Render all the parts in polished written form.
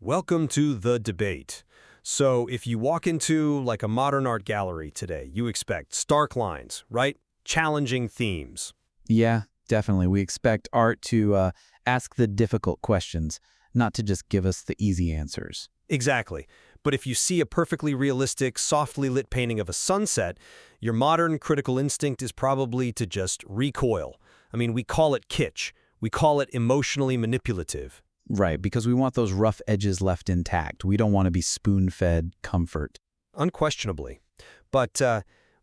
Welcome to The Debate. So if you walk into like a modern art gallery today, you expect stark lines, right? Challenging themes. Yeah, definitely. We expect art to ask the difficult questions, not to just give us the easy answers. Exactly. But if you see a perfectly realistic, softly lit painting of a sunset, your modern critical instinct is probably to just recoil. I mean, we call it kitsch. We call it emotionally manipulative. Right, because we want those rough edges left intact. We don't want to be spoon-fed comfort. Unquestionably. But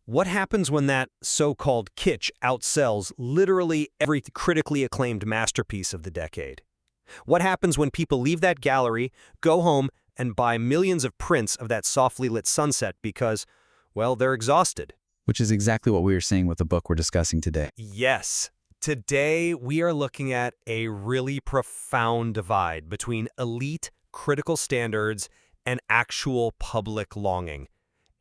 what happens when that so-called kitsch outsells literally every critically acclaimed masterpiece of the decade? What happens when people leave that gallery, go home, and buy millions of prints of that softly lit sunset because, well, they're exhausted? Which is exactly what we are seeing with the book we're discussing today. Yes. Today, we are looking at a really profound divide between elite critical standards and actual public longing.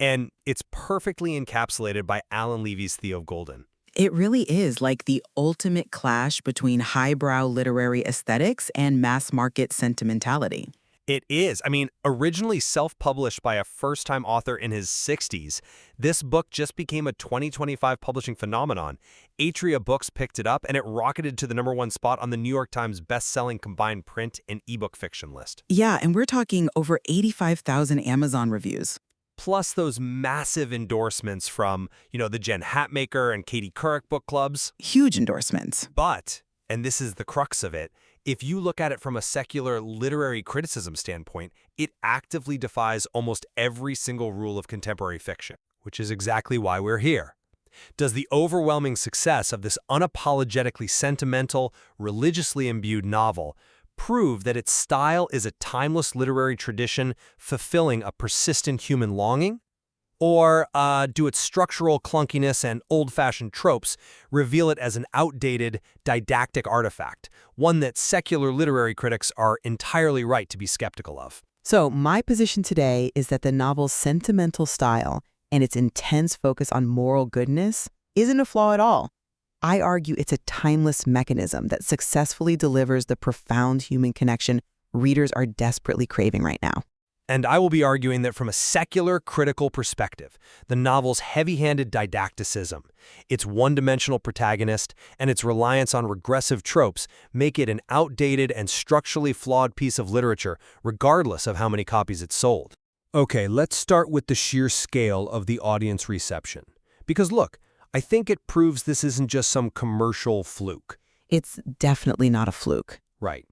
And it's perfectly encapsulated by Allen Levy's Theo of Golden. It really is like the ultimate clash between highbrow literary aesthetics and mass-market sentimentality. It is. I mean, originally self-published by a first-time author in his 60s, this book just became a 2025 publishing phenomenon. Atria Books picked it up, and it rocketed to the #1 spot on the New York Times best-selling combined print and ebook fiction list. Yeah, and we're talking over 85,000 Amazon reviews. Plus those massive endorsements from, the Jen Hatmaker and Katie Couric book clubs. Huge endorsements. But, and this is the crux of it, if you look at it from a secular literary criticism standpoint, it actively defies almost every single rule of contemporary fiction, which is exactly why we're here. Does the overwhelming success of this unapologetically sentimental, religiously imbued novel prove that its style is a timeless literary tradition fulfilling a persistent human longing? Or do its structural clunkiness and old-fashioned tropes reveal it as an outdated, didactic artifact, one that secular literary critics are entirely right to be skeptical of? So my position today is that the novel's sentimental style and its intense focus on moral goodness isn't a flaw at all. I argue it's a timeless mechanism that successfully delivers the profound human connection readers are desperately craving right now. And I will be arguing that from a secular critical perspective, the novel's heavy-handed didacticism, its one-dimensional protagonist, and its reliance on regressive tropes make it an outdated and structurally flawed piece of literature, regardless of how many copies it sold. Okay, let's start with the sheer scale of the audience reception. Because look, I think it proves this isn't just some commercial fluke. It's definitely not a fluke. Right.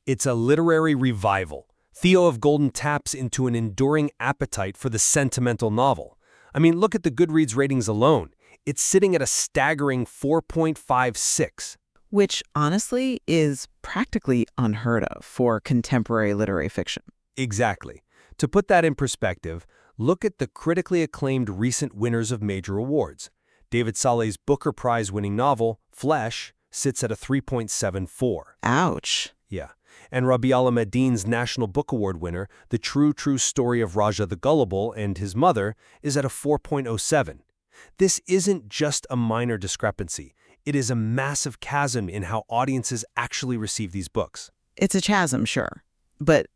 It's a literary revival. Theo of Golden taps into an enduring appetite for the sentimental novel. I mean, look at the Goodreads ratings alone. It's sitting at a staggering 4.56. Which, honestly, is practically unheard of for contemporary literary fiction. Exactly. To put that in perspective, look at the critically acclaimed recent winners of major awards. David Saleh's Booker Prize-winning novel, Flesh, sits at a 3.74. Ouch. Yeah. And Rabi Al-Madin's National Book Award winner, The True Story of Raja the Gullible and His Mother, is at a 4.07. This isn't just a minor discrepancy. It is a massive chasm in how audiences actually receive these books. It's a chasm, sure. But,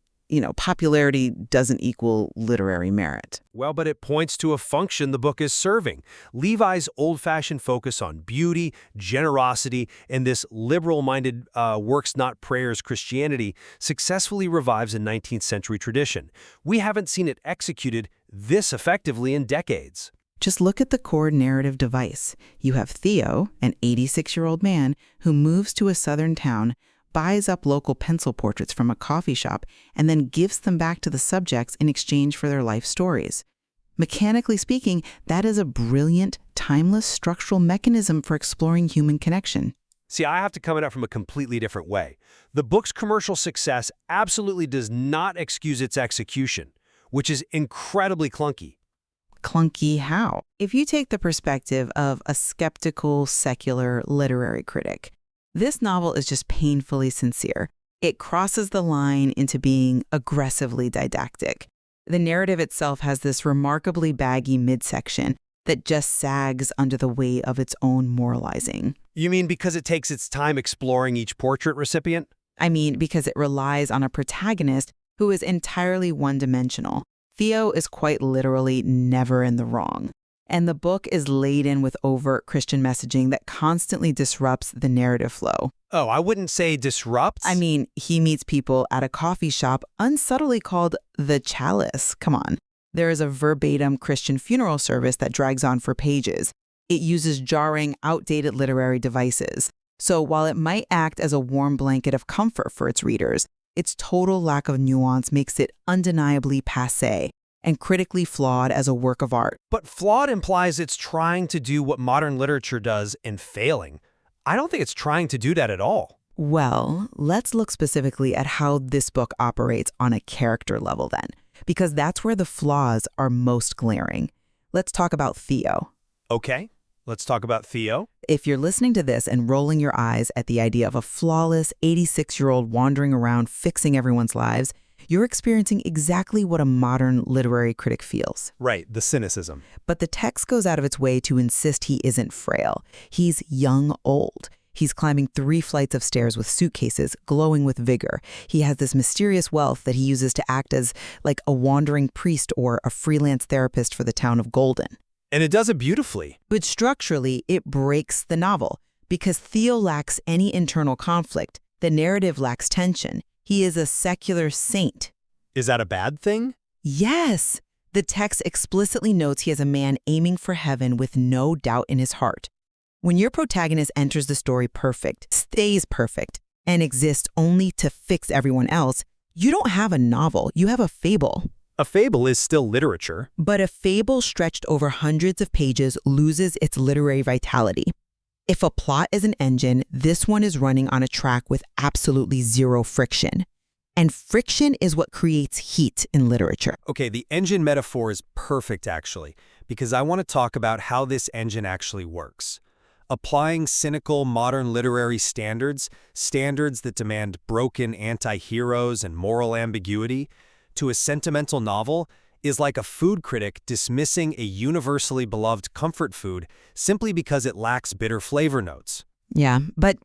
popularity doesn't equal literary merit. Well, but it points to a function the book is serving. Levi's old-fashioned focus on beauty, generosity, and this liberal-minded works not prayers Christianity successfully revives a 19th century tradition. We haven't seen it executed this effectively in decades. Just look at the core narrative device. You have Theo, an 86-year-old man who moves to a southern town, buys up local pencil portraits from a coffee shop, and then gives them back to the subjects in exchange for their life stories. Mechanically speaking, that is a brilliant, timeless structural mechanism for exploring human connection. See, I have to come at it from a completely different way. The book's commercial success absolutely does not excuse its execution, which is incredibly clunky. Clunky how? If you take the perspective of a skeptical, secular literary critic, this novel is just painfully sincere. It crosses the line into being aggressively didactic. The narrative itself has this remarkably baggy midsection that just sags under the weight of its own moralizing. You mean because it takes its time exploring each portrait recipient? I mean, because it relies on a protagonist who is entirely one-dimensional. Theo is quite literally never in the wrong. And the book is laden with overt Christian messaging that constantly disrupts the narrative flow. Oh, I wouldn't say disrupts. I mean, he meets people at a coffee shop unsubtly called the Chalice. Come on. There is a verbatim Christian funeral service that drags on for pages. It uses jarring, outdated literary devices. So while it might act as a warm blanket of comfort for its readers, its total lack of nuance makes it undeniably passé and critically flawed as a work of art. But flawed implies it's trying to do what modern literature does and failing. I don't think it's trying to do that at all. Well, let's look specifically at how this book operates on a character level then, because that's where the flaws are most glaring. Let's talk about Theo. Okay, let's talk about Theo. If you're listening to this and rolling your eyes at the idea of a flawless 86-year-old wandering around fixing everyone's lives, you're experiencing exactly what a modern literary critic feels. Right, the cynicism. But the text goes out of its way to insist he isn't frail. He's young old. He's climbing 3 flights of stairs with suitcases, glowing with vigor. He has this mysterious wealth that he uses to act as like a wandering priest or a freelance therapist for the town of Golden. And it does it beautifully. But structurally, it breaks the novel. Because Theo lacks any internal conflict, the narrative lacks tension. He is a secular saint. Is that a bad thing? Yes. The text explicitly notes he is a man aiming for heaven with no doubt in his heart. When your protagonist enters the story perfect, stays perfect, and exists only to fix everyone else, you don't have a novel, you have a fable. A fable is still literature. But a fable stretched over hundreds of pages loses its literary vitality. If a plot is an engine, this one is running on a track with absolutely zero friction. And friction is what creates heat in literature. Okay, the engine metaphor is perfect, actually, because I want to talk about how this engine actually works. Applying cynical modern literary standards that demand broken anti-heroes and moral ambiguity, to a sentimental novel is like a food critic dismissing a universally beloved comfort food simply because it lacks bitter flavor notes. Yeah, but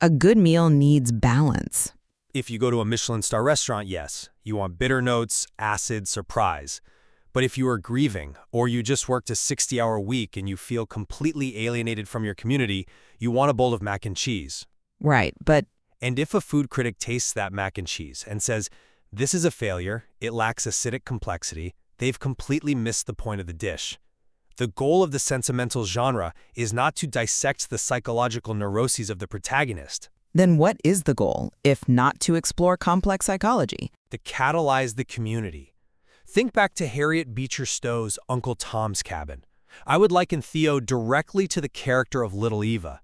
a good meal needs balance. If you go to a Michelin star restaurant, yes, you want bitter notes, acid, surprise. But if you are grieving, or you just worked a 60-hour week and you feel completely alienated from your community, you want a bowl of mac and cheese. Right, but... And if a food critic tastes that mac and cheese and says, "This is a failure, it lacks acidic complexity," they've completely missed the point of the dish. The goal of the sentimental genre is not to dissect the psychological neuroses of the protagonist. Then what is the goal, if not to explore complex psychology? To catalyze the community. Think back to Harriet Beecher Stowe's Uncle Tom's Cabin. I would liken Theo directly to the character of Little Eva.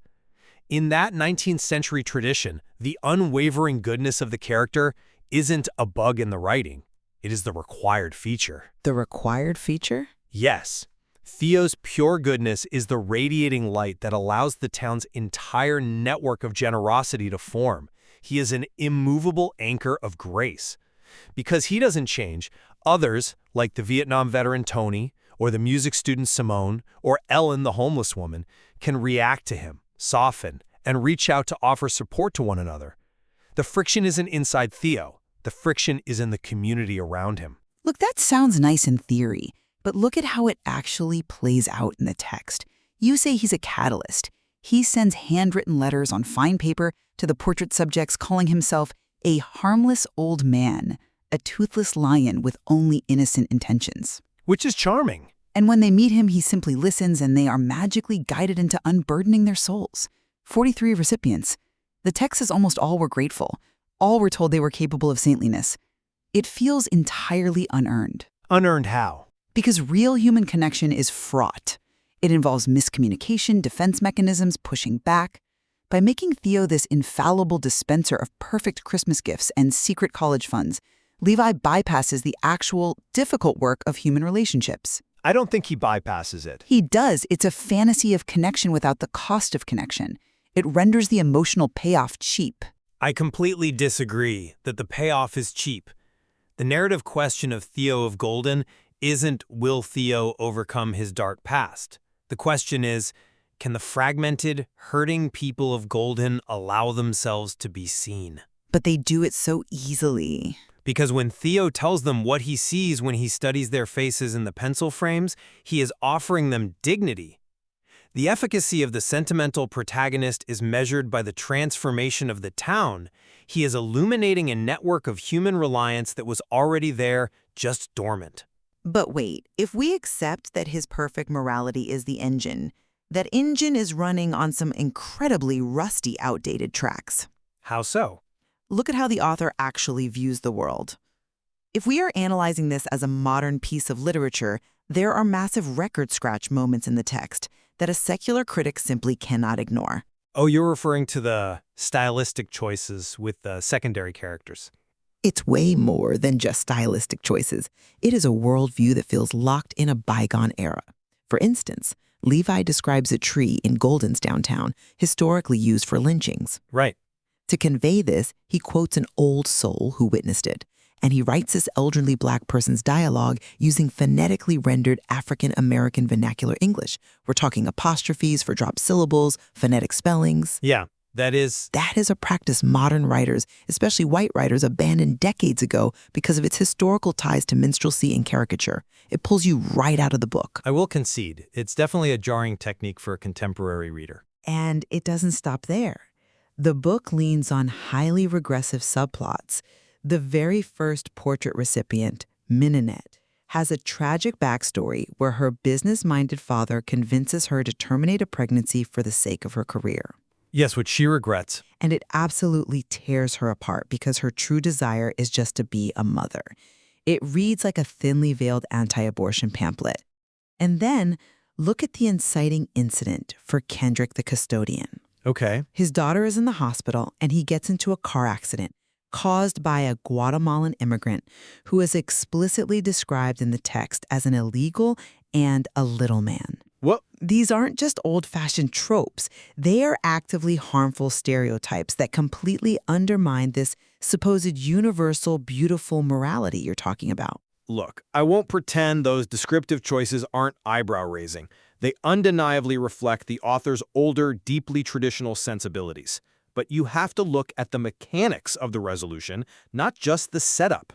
In that 19th century tradition, the unwavering goodness of the character isn't a bug in the writing. It is the required feature. The required feature? Yes. Theo's pure goodness is the radiating light that allows the town's entire network of generosity to form. He is an immovable anchor of grace. Because he doesn't change, others, like the Vietnam veteran Tony, or the music student Simone, or Ellen the homeless woman, can react to him, soften, and reach out to offer support to one another. The friction isn't inside Theo. The friction is in the community around him. Look, that sounds nice in theory, but look at how it actually plays out in the text. You say he's a catalyst. He sends handwritten letters on fine paper to the portrait subjects calling himself a harmless old man, a toothless lion with only innocent intentions. Which is charming. And when they meet him, he simply listens and they are magically guided into unburdening their souls. 43 recipients. The text says almost all were grateful. All were told they were capable of saintliness. It feels entirely unearned. Unearned how? Because real human connection is fraught. It involves miscommunication, defense mechanisms, pushing back. By making Theo this infallible dispenser of perfect Christmas gifts and secret college funds, Levi bypasses the actual, difficult work of human relationships. I don't think he bypasses it. He does. It's a fantasy of connection without the cost of connection. It renders the emotional payoff cheap. I completely disagree that the payoff is cheap. The narrative question of Theo of Golden isn't, will Theo overcome his dark past? The question is, can the fragmented, hurting people of Golden allow themselves to be seen? But they do it so easily. Because when Theo tells them what he sees when he studies their faces in the pencil frames, he is offering them dignity. The efficacy of the sentimental protagonist is measured by the transformation of the town. He is illuminating a network of human reliance that was already there, just dormant. But wait, if we accept that his perfect morality is the engine, that engine is running on some incredibly rusty, outdated tracks. How so? Look at how the author actually views the world. If we are analyzing this as a modern piece of literature, there are massive record scratch moments in the text that a secular critic simply cannot ignore. Oh, you're referring to the stylistic choices with the secondary characters. It's way more than just stylistic choices. It is a worldview that feels locked in a bygone era. For instance, Levi describes a tree in Golden's downtown, historically used for lynchings. Right. To convey this, he quotes an old soul who witnessed it, and he writes this elderly Black person's dialogue using phonetically rendered African-American vernacular English. We're talking apostrophes for dropped syllables, phonetic spellings. Yeah, that is a practice modern writers, especially white writers, abandoned decades ago because of its historical ties to minstrelsy and caricature. It pulls you right out of the book. I will concede, it's definitely a jarring technique for a contemporary reader. And it doesn't stop there. The book leans on highly regressive subplots. The very first portrait recipient, Minonette, has a tragic backstory where her business-minded father convinces her to terminate a pregnancy for the sake of her career. Yes, which she regrets. And it absolutely tears her apart because her true desire is just to be a mother. It reads like a thinly veiled anti-abortion pamphlet. And then, look at the inciting incident for Kendrick the custodian. Okay. His daughter is in the hospital, and he gets into a car accident caused by a Guatemalan immigrant who is explicitly described in the text as an illegal and a little man. What? These aren't just old-fashioned tropes. They are actively harmful stereotypes that completely undermine this supposed universal, beautiful morality you're talking about. Look, I won't pretend those descriptive choices aren't eyebrow-raising. They undeniably reflect the author's older, deeply traditional sensibilities. But you have to look at the mechanics of the resolution, not just the setup.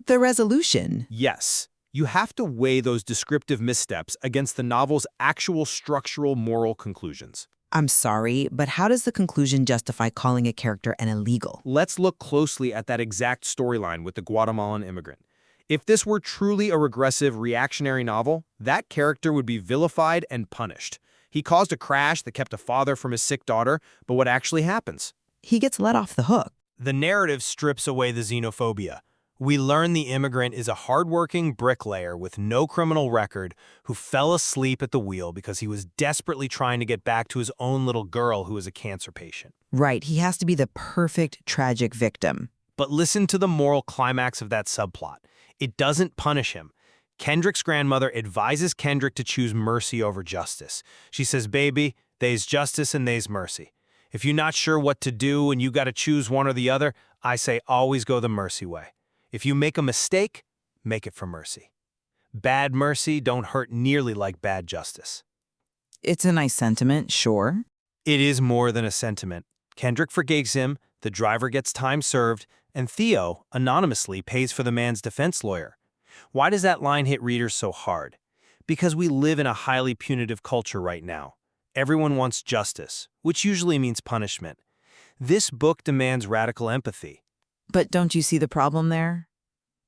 The resolution? Yes. You have to weigh those descriptive missteps against the novel's actual structural moral conclusions. I'm sorry, but how does the conclusion justify calling a character an illegal? Let's look closely at that exact storyline with the Guatemalan immigrant. If this were truly a regressive, reactionary novel, that character would be vilified and punished. He caused a crash that kept a father from his sick daughter, but what actually happens? He gets let off the hook. The narrative strips away the xenophobia. We learn the immigrant is a hardworking bricklayer with no criminal record who fell asleep at the wheel because he was desperately trying to get back to his own little girl who was a cancer patient. Right, he has to be the perfect tragic victim. But listen to the moral climax of that subplot. It doesn't punish him. Kendrick's grandmother advises Kendrick to choose mercy over justice. She says, baby, they's justice and they's mercy. If you're not sure what to do and you got to choose one or the other, I say always go the mercy way. If you make a mistake, make it for mercy. Bad mercy don't hurt nearly like bad justice. It's a nice sentiment, sure. It is more than a sentiment. Kendrick forgives him, the driver gets time served, and Theo, anonymously, pays for the man's defense lawyer. Why does that line hit readers so hard? Because we live in a highly punitive culture right now. Everyone wants justice, which usually means punishment. This book demands radical empathy. But don't you see the problem there?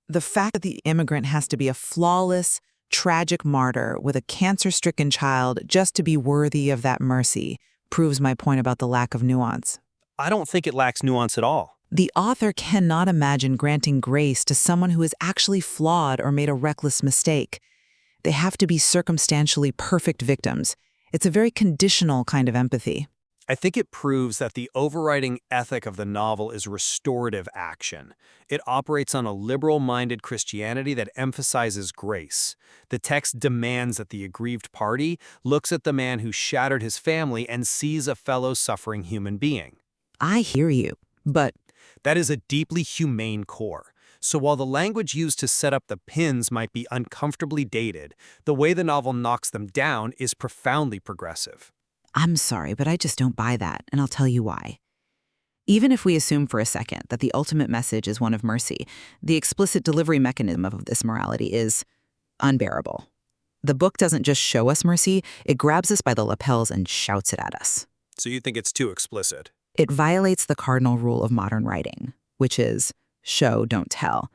The fact that the immigrant has to be a flawless, tragic martyr with a cancer-stricken child just to be worthy of that mercy proves my point about the lack of nuance. I don't think it lacks nuance at all. The author cannot imagine granting grace to someone who is actually flawed or made a reckless mistake. They have to be circumstantially perfect victims. It's a very conditional kind of empathy. I think it proves that the overriding ethic of the novel is restorative action. It operates on a liberal-minded Christianity that emphasizes grace. The text demands that the aggrieved party looks at the man who shattered his family and sees a fellow suffering human being. I hear you, but that is a deeply humane core. So while the language used to set up the pins might be uncomfortably dated, the way the novel knocks them down is profoundly progressive. I'm sorry, but I just don't buy that, and I'll tell you why. Even if we assume for a second that the ultimate message is one of mercy, the explicit delivery mechanism of this morality is unbearable. The book doesn't just show us mercy, it grabs us by the lapels and shouts it at us. So you think it's too explicit? It violates the cardinal rule of modern writing, which is show, don't tell.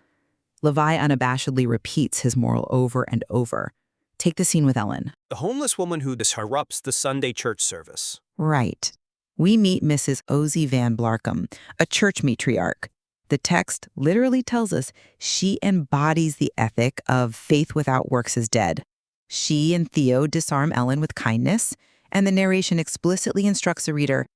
Levi unabashedly repeats his moral over and over. Take the scene with Ellen. The homeless woman who disrupts the Sunday church service. Right. We meet Mrs. Ozzie Van Blarcom, a church matriarch. The text literally tells us she embodies the ethic of faith without works is dead. She and Theo disarm Ellen with kindness, and the narration explicitly instructs the reader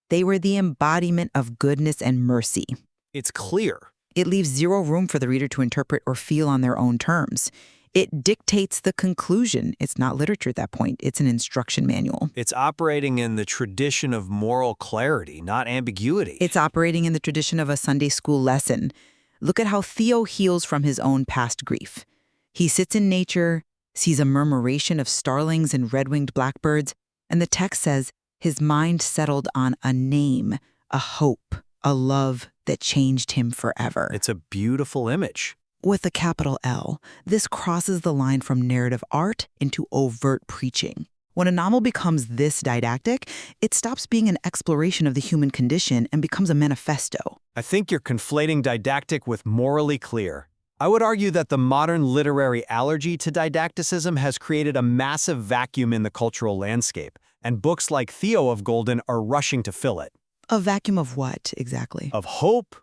they were the embodiment of goodness and mercy. It's clear. It leaves zero room for the reader to interpret or feel on their own terms. It dictates the conclusion. It's not literature at that point. It's an instruction manual. It's operating in the tradition of moral clarity, not ambiguity. It's operating in the tradition of a Sunday school lesson. Look at how Theo heals from his own past grief. He sits in nature, sees a murmuration of starlings and red-winged blackbirds, and the text says his mind settled on a name, a hope, a love that changed him forever. It's a beautiful image. With a capital L, this crosses the line from narrative art into overt preaching. When a novel becomes this didactic, it stops being an exploration of the human condition and becomes a manifesto. I think you're conflating didactic with morally clear. I would argue that the modern literary allergy to didacticism has created a massive vacuum in the cultural landscape, and books like Theo of Golden are rushing to fill it. A vacuum of what, exactly? Of hope.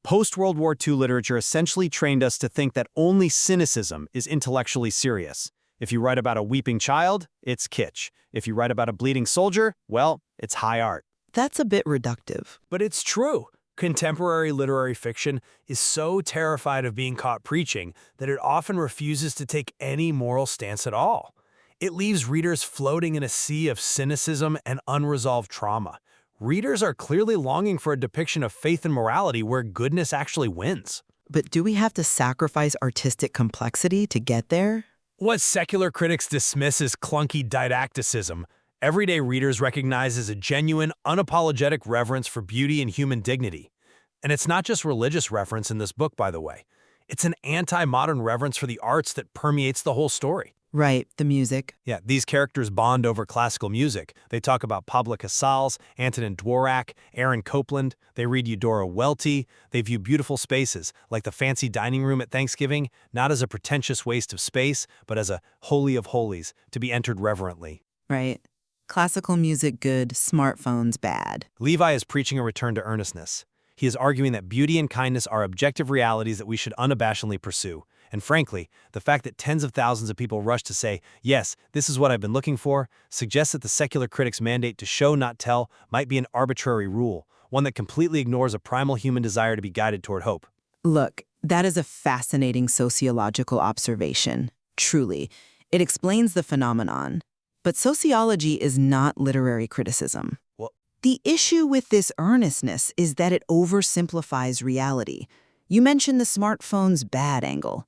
Post-World War II literature essentially trained us to think that only cynicism is intellectually serious. If you write about a weeping child, it's kitsch. If you write about a bleeding soldier, well, it's high art. That's a bit reductive. But it's true. Contemporary literary fiction is so terrified of being caught preaching that it often refuses to take any moral stance at all. It leaves readers floating in a sea of cynicism and unresolved trauma. Readers are clearly longing for a depiction of faith and morality where goodness actually wins. But do we have to sacrifice artistic complexity to get there? What secular critics dismiss as clunky didacticism, everyday readers recognize as a genuine, unapologetic reverence for beauty and human dignity. And it's not just religious reverence in this book, by the way. It's an anti-modern reverence for the arts that permeates the whole story. Right, the music. Yeah, these characters bond over classical music. They talk about Pablo Casals, Antonin Dvorak, Aaron Copland. They read Eudora Welty. They view beautiful spaces, like the fancy dining room at Thanksgiving, not as a pretentious waste of space, but as a holy of holies, to be entered reverently. Right. Classical music good, smartphones bad. Levi is preaching a return to earnestness. He is arguing that beauty and kindness are objective realities that we should unabashedly pursue. And frankly, the fact that tens of thousands of people rush to say, yes, this is what I've been looking for, suggests that the secular critic's mandate to show, not tell, might be an arbitrary rule, one that completely ignores a primal human desire to be guided toward hope. Look, that is a fascinating sociological observation. Truly, it explains the phenomenon. But sociology is not literary criticism. Well, the issue with this earnestness is that it oversimplifies reality. You mentioned the smartphone's bad angle.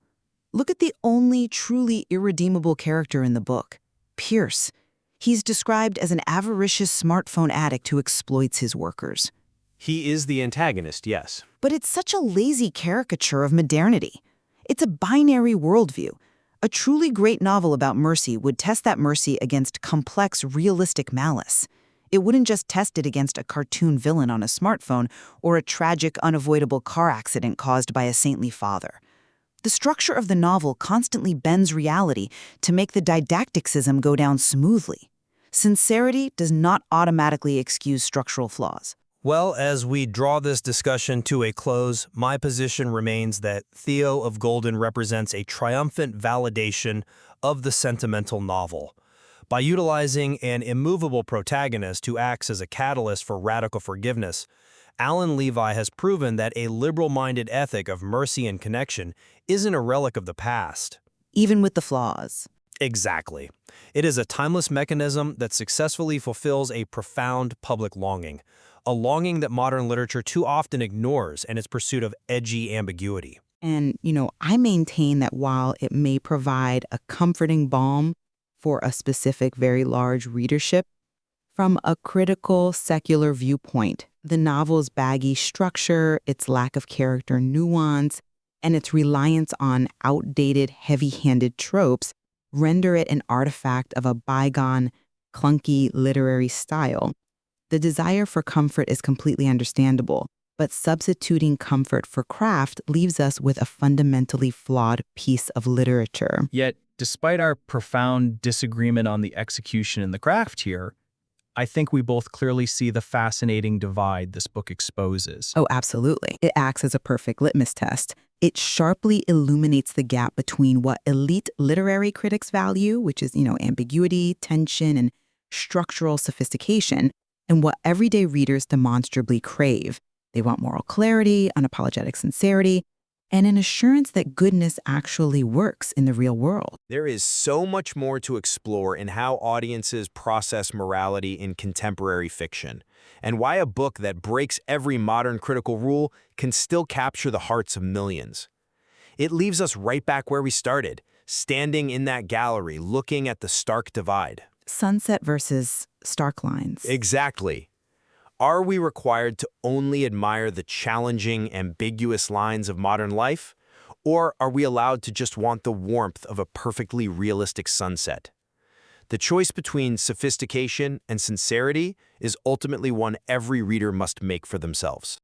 Look at the only truly irredeemable character in the book, Pierce. He's described as an avaricious smartphone addict who exploits his workers. he is the antagonist, yes. But it's such a lazy caricature of modernity. It's a binary worldview. A truly great novel about mercy would test that mercy against complex, realistic malice. It wouldn't just test it against a cartoon villain on a smartphone or a tragic, unavoidable car accident caused by a saintly father. The structure of the novel constantly bends reality to make the didacticism go down smoothly. Sincerity does not automatically excuse structural flaws. Well, as we draw this discussion to a close, my position remains that Theo of Golden represents a triumphant validation of the sentimental novel. By utilizing an immovable protagonist who acts as a catalyst for radical forgiveness, Allen Levi has proven that a liberal-minded ethic of mercy and connection isn't a relic of the past. Even with the flaws. Exactly. It is a timeless mechanism that successfully fulfills a profound public longing, a longing that modern literature too often ignores in its pursuit of edgy ambiguity. And, I maintain that while it may provide a comforting balm for a specific very large readership, from a critical secular viewpoint, The novel's baggy structure, its lack of character nuance, and its reliance on outdated, heavy-handed tropes render it an artifact of a bygone, clunky literary style. The desire for comfort is completely understandable, but substituting comfort for craft leaves us with a fundamentally flawed piece of literature. Yet, despite our profound disagreement on the execution and the craft here, I think we both clearly see the fascinating divide this book exposes. Oh, absolutely. It acts as a perfect litmus test. It sharply illuminates the gap between what elite literary critics value, which is, ambiguity, tension, and structural sophistication, and what everyday readers demonstrably crave. They want moral clarity, unapologetic sincerity, and an assurance that goodness actually works in the real world. There is so much more to explore in how audiences process morality in contemporary fiction, and why a book that breaks every modern critical rule can still capture the hearts of millions. It leaves us right back where we started, standing in that gallery looking at the stark divide. Sunset versus stark lines. Exactly. Are we required to only admire the challenging, ambiguous lines of modern life? Or are we allowed to just want the warmth of a perfectly realistic sunset? The choice between sophistication and sincerity is ultimately one every reader must make for themselves.